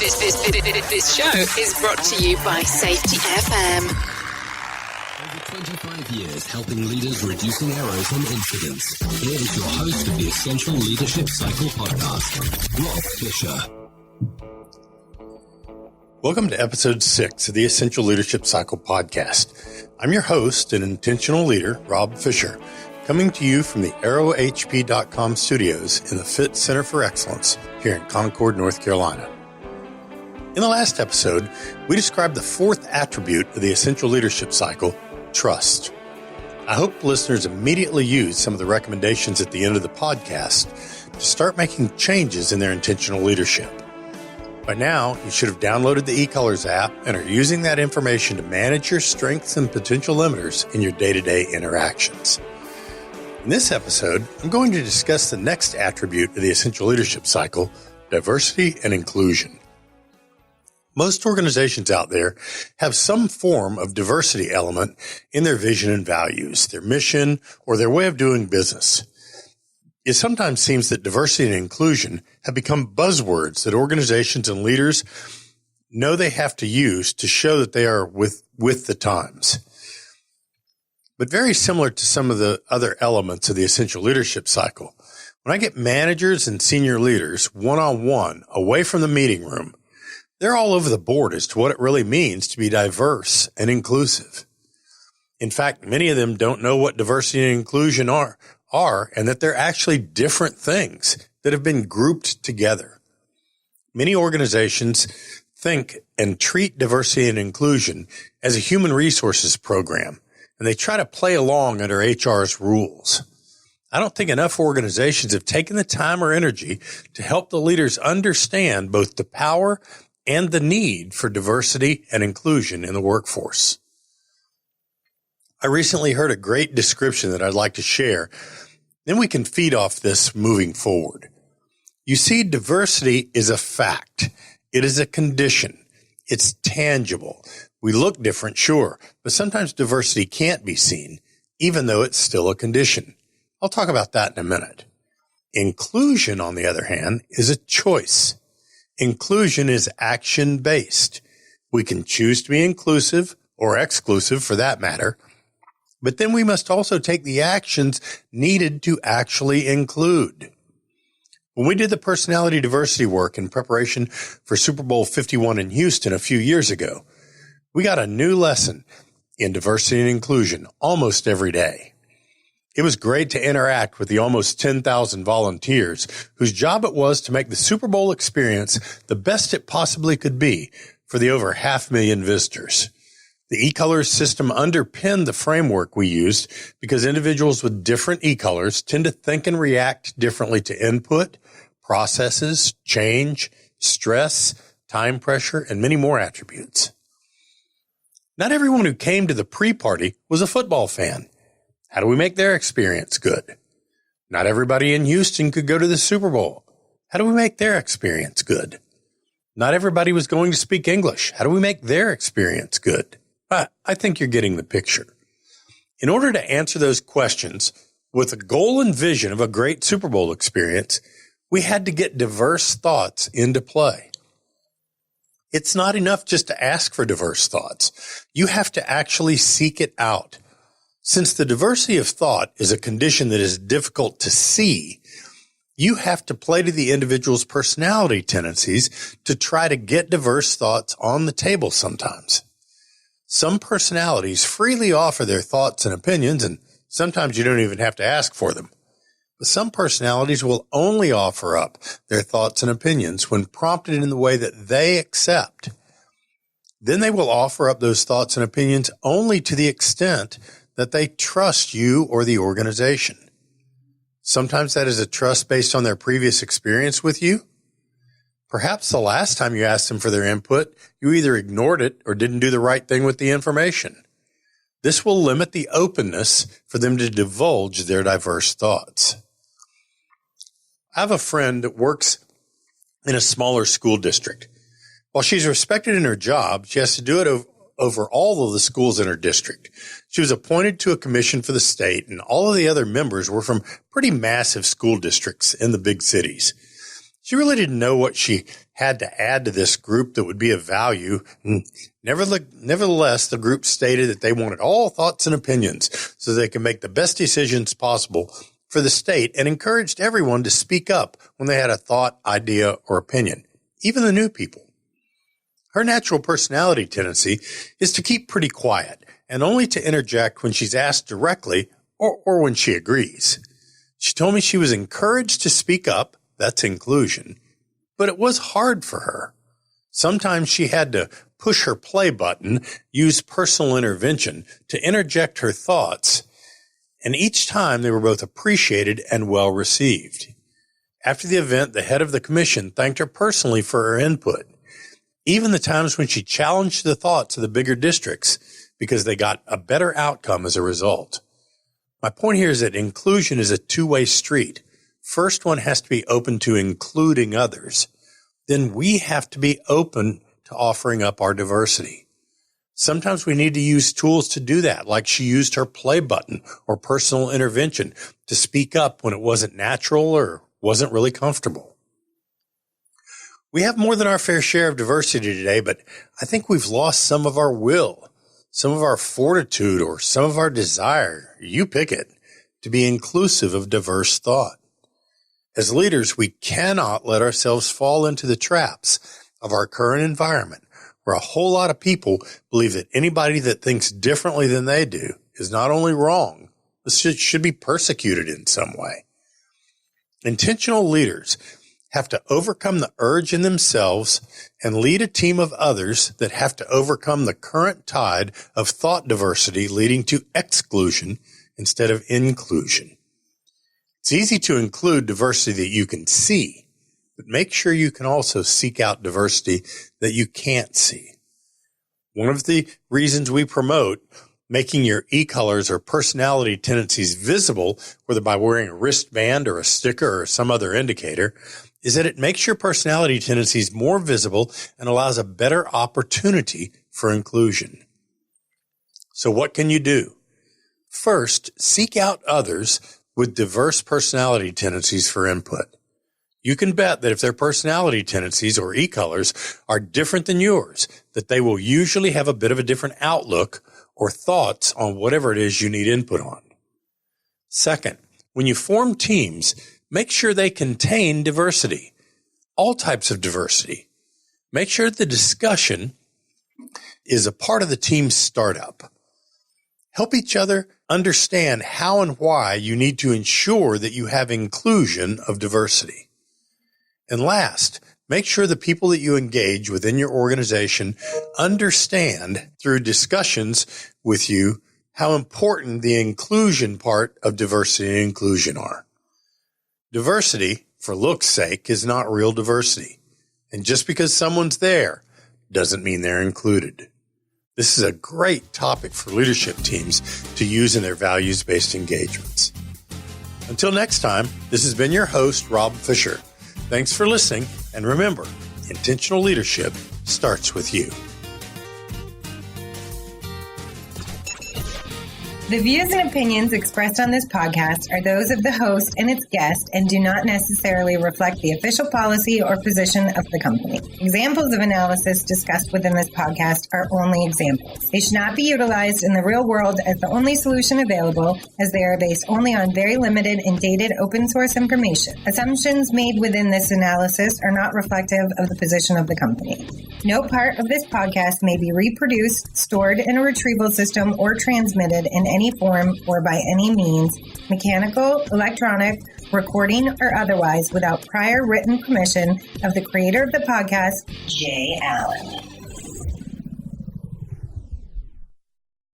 This show is brought to you by Safety FM. Over 25 years helping leaders reducing errors and incidents. Here is your host of the Essential Leadership Cycle podcast, Rob Fisher. Welcome to episode 6 of the Essential Leadership Cycle podcast. I'm your host and intentional leader, Rob Fisher, coming to you from the ArrowHP.com studios in the Fit Center for Excellence here in Concord, North Carolina. In the last episode, we described the fourth attribute of the Essential Leadership Cycle, trust. I hope listeners immediately use some of the recommendations at the end of the podcast to start making changes in their intentional leadership. By now, you should have downloaded the eColors app and are using that information to manage your strengths and potential limiters in your day-to-day interactions. In this episode, I'm going to discuss the next attribute of the Essential Leadership Cycle, diversity and inclusion. Most organizations out there have some form of diversity element in their vision and values, their mission, or their way of doing business. It sometimes seems that diversity and inclusion have become buzzwords that organizations and leaders know they have to use to show that they are with the times. But very similar to some of the other elements of the Essential Leadership Cycle, when I get managers and senior leaders one-on-one away from the meeting room, they're all over the board as to what it really means to be diverse and inclusive. In fact, many of them don't know what diversity and inclusion are, and that they're actually different things that have been grouped together. Many organizations think and treat diversity and inclusion as a human resources program, and they try to play along under HR's rules. I don't think enough organizations have taken the time or energy to help the leaders understand both the power and the need for diversity and inclusion in the workforce. I recently heard a great description that I'd like to share. Then we can feed off this moving forward. You see, diversity is a fact. It is a condition. It's tangible. We look different, sure, but sometimes diversity can't be seen, even though it's still a condition. I'll talk about that in a minute. Inclusion, on the other hand, is a choice. Inclusion is action-based. We can choose to be inclusive or exclusive for that matter, but then we must also take the actions needed to actually include. When we did the personality diversity work in preparation for Super Bowl 51 in Houston a few years ago, we got a new lesson in diversity and inclusion almost every day. It was great to interact with the almost 10,000 volunteers whose job it was to make the Super Bowl experience the best it possibly could be for the over 500,000 visitors. The eColors system underpinned the framework we used because individuals with different eColors tend to think and react differently to input, processes, change, stress, time pressure, and many more attributes. Not everyone who came to the pre-party was a football fan. How do we make their experience good? Not everybody in Houston could go to the Super Bowl. How do we make their experience good? Not everybody was going to speak English. How do we make their experience good? I think you're getting the picture. In order to answer those questions with a goal and vision of a great Super Bowl experience, we had to get diverse thoughts into play. It's not enough just to ask for diverse thoughts. You have to actually seek it out. Since the diversity of thought is a condition that is difficult to see, you have to play to the individual's personality tendencies to try to get diverse thoughts on the table sometimes. Some personalities freely offer their thoughts and opinions, and sometimes you don't even have to ask for them. But some personalities will only offer up their thoughts and opinions when prompted in the way that they accept. Then they will offer up those thoughts and opinions only to the extent that they trust you or the organization. Sometimes that is a trust based on their previous experience with you. Perhaps the last time you asked them for their input, you either ignored it or didn't do the right thing with the information. This will limit the openness for them to divulge their diverse thoughts. I have a friend that works in a smaller school district. While she's respected in her job, she has to do it over all of the schools in her district. She was appointed to a commission for the state, and all of the other members were from pretty massive school districts in the big cities. She really didn't know what she had to add to this group that would be of value. Nevertheless, the group stated that they wanted all thoughts and opinions so they could make the best decisions possible for the state, and encouraged everyone to speak up when they had a thought, idea, or opinion, even the new people. Her natural personality tendency is to keep pretty quiet and only to interject when she's asked directly or when she agrees. She told me she was encouraged to speak up. That's inclusion. But it was hard for her. Sometimes she had to push her play button, use personal intervention to interject her thoughts, and each time they were both appreciated and well received. After the event, the head of the commission thanked her personally for her input, even the times when she challenged the thoughts of the bigger districts because they got a better outcome as a result. My point here is that inclusion is a two-way street. First, one has to be open to including others. Then we have to be open to offering up our diversity. Sometimes we need to use tools to do that, like she used her play button or personal intervention to speak up when it wasn't natural or wasn't really comfortable. We have more than our fair share of diversity today, but I think we've lost some of our will, some of our fortitude, or some of our desire, you pick it, to be inclusive of diverse thought. As leaders, we cannot let ourselves fall into the traps of our current environment, where a whole lot of people believe that anybody that thinks differently than they do is not only wrong, but should be persecuted in some way. Intentional leaders have to overcome the urge in themselves and lead a team of others that have to overcome the current tide of thought diversity leading to exclusion instead of inclusion. It's easy to include diversity that you can see, but make sure you can also seek out diversity that you can't see. One of the reasons we promote making your e-colors or personality tendencies visible, whether by wearing a wristband or a sticker or some other indicator, is that it makes your personality tendencies more visible and allows a better opportunity for inclusion. So what can you do? First, seek out others with diverse personality tendencies for input. You can bet that if their personality tendencies or e-colors are different than yours, that they will usually have a bit of a different outlook or thoughts on whatever it is you need input on. Second, when you form teams, make sure they contain diversity, all types of diversity. Make sure the discussion is a part of the team's startup. Help each other understand how and why you need to ensure that you have inclusion of diversity. And last, make sure the people that you engage within your organization understand through discussions with you how important the inclusion part of diversity and inclusion are. Diversity, for looks' sake, is not real diversity. And just because someone's there doesn't mean they're included. This is a great topic for leadership teams to use in their values-based engagements. Until next time, this has been your host, Rob Fisher. Thanks for listening, and remember, intentional leadership starts with you. The views and opinions expressed on this podcast are those of the host and its guest and do not necessarily reflect the official policy or position of the company. Examples of analysis discussed within this podcast are only examples. They should not be utilized in the real world as the only solution available, as they are based only on very limited and dated open source information. Assumptions made within this analysis are not reflective of the position of the company. No part of this podcast may be reproduced, stored in a retrieval system, or transmitted in any form or by any means, mechanical, electronic, recording, or otherwise, without prior written permission of the creator of the podcast, Jay Allen.